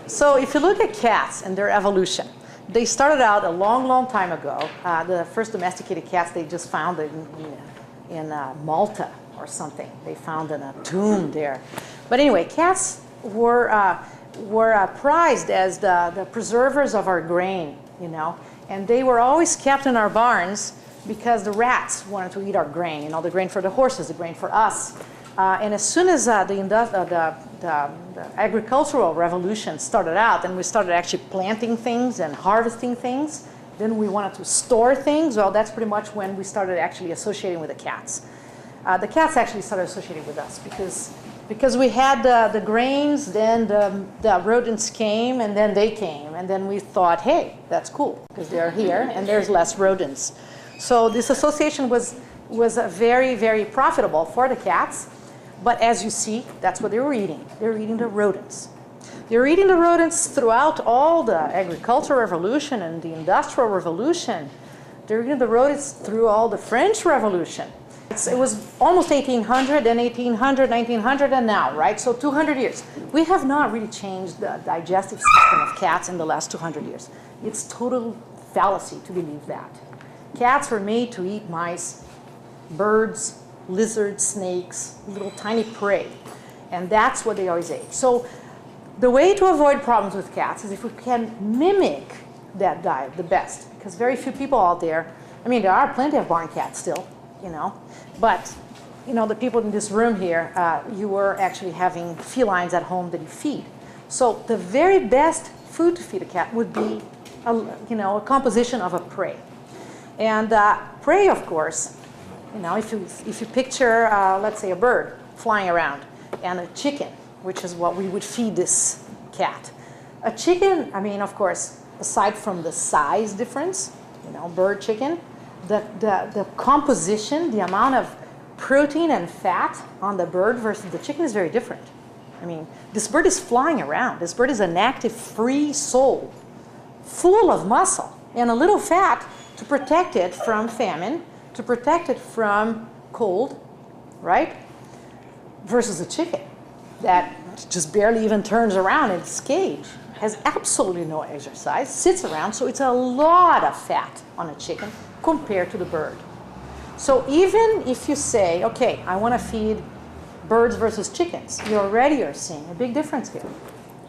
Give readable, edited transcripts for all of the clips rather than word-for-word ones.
So if you look at cats and their evolution, they started out a long, long time ago. The first domesticated cats they just found in Malta or something. They found in a tomb there. But anyway, cats were prized as the preservers of our grain, you know. And they were always kept in our barns because the rats wanted to eat our grain, you know, the grain for the horses, the grain for us. And as soon as the agricultural revolution started out and we started actually planting things and harvesting things, then we wanted to store things. Well, that's pretty much when we started actually associating with the cats. The cats actually started associating with us because we had the grains, then the rodents came, and then they came. And then we thought, hey, that's cool because they're here and there's less rodents. So this association was very, very profitable for the cats. But as you see, that's what they were eating. They were eating the rodents. They were eating the rodents throughout all the agricultural revolution and the industrial revolution. They were eating the rodents through all the French Revolution. It was almost 1800, then 1800, 1900, and now, right? So 200 years. We have not really changed the digestive system of cats in the last 200 years. It's total fallacy to believe that. Cats were made to eat mice, birds, lizards, snakes, little tiny prey. And that's what they always ate. So the way to avoid problems with cats is if we can mimic that diet the best. Because very few people out there, I mean, there are plenty of barn cats still, you know. But, you know, the people in this room here, you were actually having felines at home that you feed. So the very best food to feed a cat would be, a composition of a prey. And prey, of course, you know, if you picture, let's say, a bird flying around and a chicken, which is what we would feed this cat. A chicken, I mean, of course, aside from the size difference, you know, bird, chicken, the composition, the amount of protein and fat on the bird versus the chicken is very different. I mean, this bird is flying around. This bird is an active, free soul, full of muscle and a little fat to protect it from famine, to protect it from cold, right? Versus a chicken that just barely even turns around in its cage, has absolutely no exercise, sits around, so it's a lot of fat on a chicken compared to the bird. So even if you say, okay, I want to feed birds versus chickens, you already are seeing a big difference here.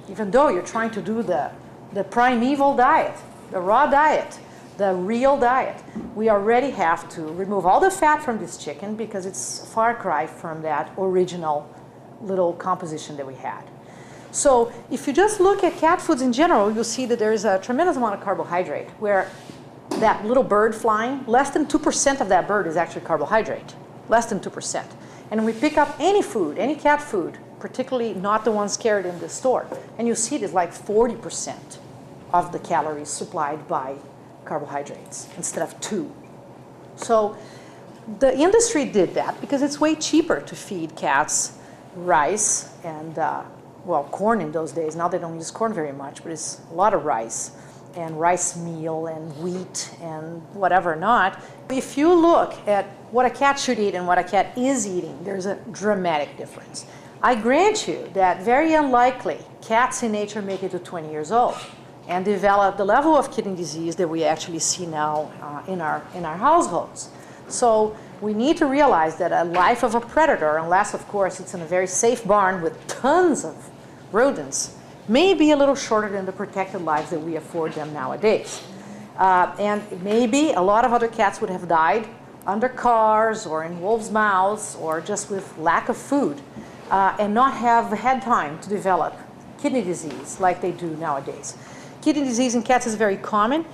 Even though you're trying to do the primeval diet, the raw diet, the real diet, we already have to remove all the fat from this chicken because it's a far cry from that original little composition that we had. So if you just look at cat foods in general, you'll see that there's a tremendous amount of carbohydrate, where that little bird flying, less than 2% of that bird is actually carbohydrate, less than 2%. And we pick up any food, any cat food, particularly not the ones carried in the store, and you see there's like 40% of the calories supplied by carbohydrates instead of 2. So the industry did that because it's way cheaper to feed cats rice and, well, corn in those days. Now they don't use corn very much, but it's a lot of rice and rice meal and wheat and whatever not. If you look at what a cat should eat and what a cat is eating, there's a dramatic difference. I grant you that very unlikely cats in nature make it to 20 years old and develop the level of kidney disease that we actually see now in our households. So we need to realize that a life of a predator, unless of course it's in a very safe barn with tons of rodents, may be a little shorter than the protected lives that we afford them nowadays. And maybe a lot of other cats would have died under cars or in wolves' mouths or just with lack of food and not have had time to develop kidney disease like they do nowadays. Kidney disease in cats is very common.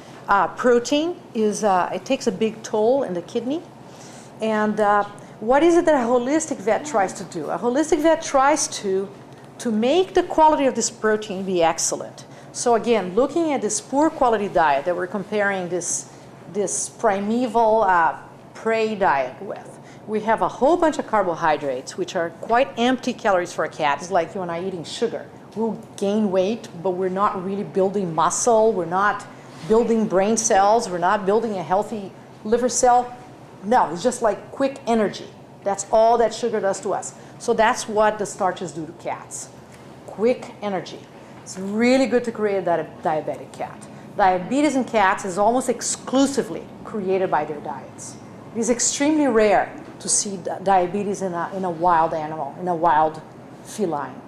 Protein is, it takes a big toll in the kidney. And what is it that a holistic vet tries to do? A holistic vet tries to make the quality of this protein be excellent. So again, looking at this poor quality diet that we're comparing this primeval prey diet with, we have a whole bunch of carbohydrates, which are quite empty calories for a cat. It's like you and I eating sugar. We'll gain weight, but we're not really building muscle. We're not building brain cells. We're not building a healthy liver cell. No, it's just like quick energy. That's all that sugar does to us. So that's what the starches do to cats. Quick energy. It's really good to create a diabetic cat. Diabetes in cats is almost exclusively created by their diets. It is extremely rare to see diabetes in a wild animal, in a wild feline.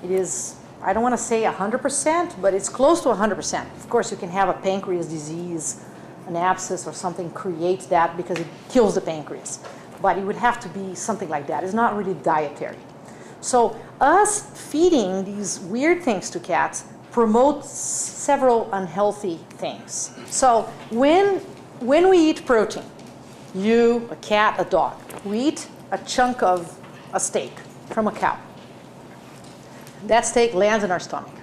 It is, I don't want to say 100%, but it's close to 100%. Of course, you can have a pancreas disease, an abscess or something creates that because it kills the pancreas. But it would have to be something like that. It's not really dietary. So us feeding these weird things to cats promotes several unhealthy things. So when we eat protein, you, a cat, a dog, we eat a chunk of a steak from a cow. That steak lands in our stomach.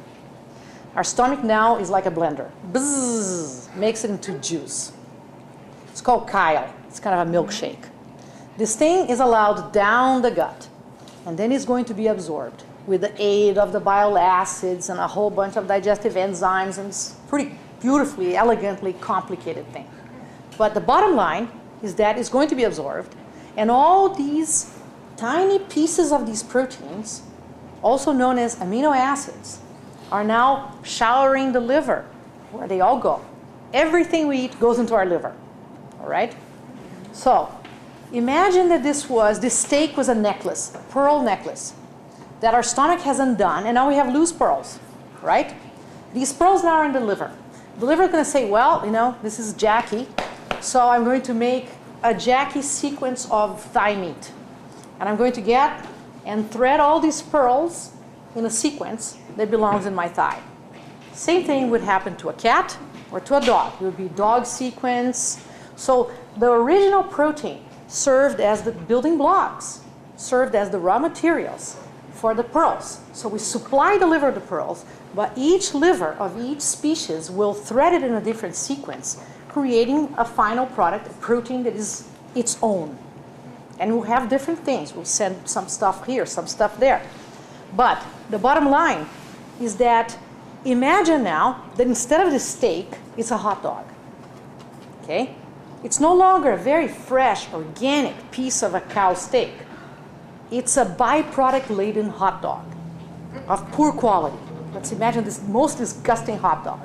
Our stomach now is like a blender. Bzzz, makes it into juice. It's called chyle. It's kind of a milkshake. This thing is allowed down the gut, and then it's going to be absorbed with the aid of the bile acids and a whole bunch of digestive enzymes, and it's pretty beautifully, elegantly complicated thing. But the bottom line is that it's going to be absorbed, and all these tiny pieces of these proteins, also known as amino acids, are now showering the liver, where they all go. Everything we eat goes into our liver, all right? So imagine that this steak was a necklace, a pearl necklace, that our stomach has undone, and now we have loose pearls, right? These pearls now are in the liver. The liver is going to say, well, you know, this is Jackie, so I'm going to make a Jackie sequence of thigh meat. And I'm going to get and thread all these pearls in a sequence that belongs in my thigh. Same thing would happen to a cat or to a dog. It would be dog sequence. So the original protein served as the building blocks, served as the raw materials for the pearls. So we supply the liver the pearls, but each liver of each species will thread it in a different sequence, creating a final product, a protein that is its own. And we'll have different things. We'll send some stuff here, some stuff there. But the bottom line is that imagine now that instead of the steak, it's a hot dog. Okay? It's no longer a very fresh, organic piece of a cow steak. It's a byproduct-laden hot dog of poor quality. Let's imagine this most disgusting hot dog.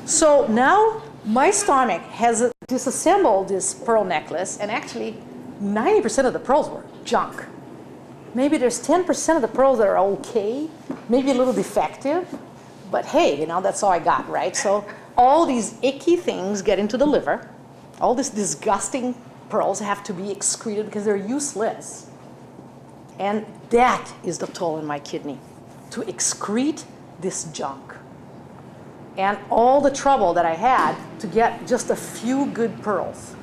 So now my stomach has disassembled this pearl necklace, and actually 90% of the pearls were junk. Maybe there's 10% of the pearls that are okay, maybe a little defective, but hey, you know, that's all I got, right? So all these icky things get into the liver. All these disgusting pearls have to be excreted because they're useless. And that is the toll in my kidney, to excrete this junk. And all the trouble that I had to get just a few good pearls.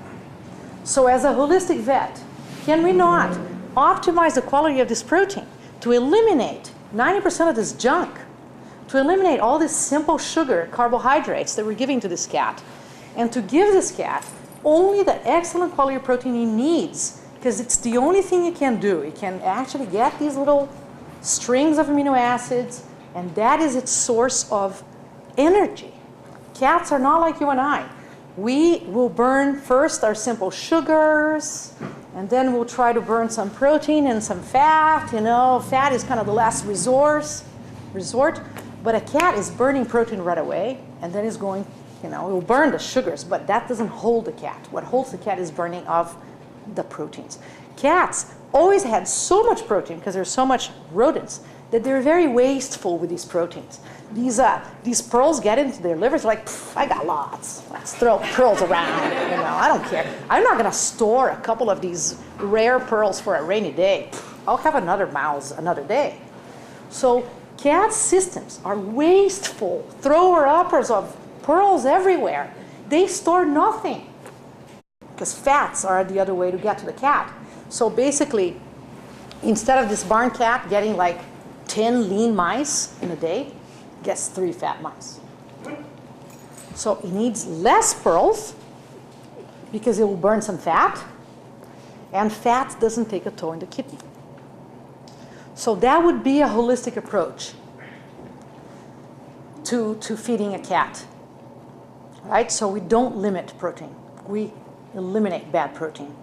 So as a holistic vet, can we not optimize the quality of this protein to eliminate 90% of this junk, to eliminate all this simple sugar, carbohydrates that we're giving to this cat, and to give this cat only the excellent quality of protein he needs, because it's the only thing it can do. It can actually get these little strings of amino acids, and that is its source of energy. Cats are not like you and I. We will burn first our simple sugars, and then we'll try to burn some protein and some fat. You know, fat is kind of the last resort. But a cat is burning protein right away, and then is going, you know, it will burn the sugars, but that doesn't hold the cat. What holds the cat is burning of the proteins. Cats always had so much protein because there's so much rodents that they're very wasteful with these proteins. These pearls get into their livers like, I got lots. Let's throw pearls around. You know, I don't care. I'm not going to store a couple of these rare pearls for a rainy day. I'll have another mouse another day. So cat systems are wasteful, thrower-uppers of pearls everywhere. They store nothing because fats are the other way to get to the cat. So basically, instead of this barn cat getting like 10 lean mice in a day, gets 3 fat mice. So it needs less pearls because it will burn some fat, and fat doesn't take a toll in the kidney. So that would be a holistic approach to feeding a cat, right? So we don't limit protein. We eliminate bad protein.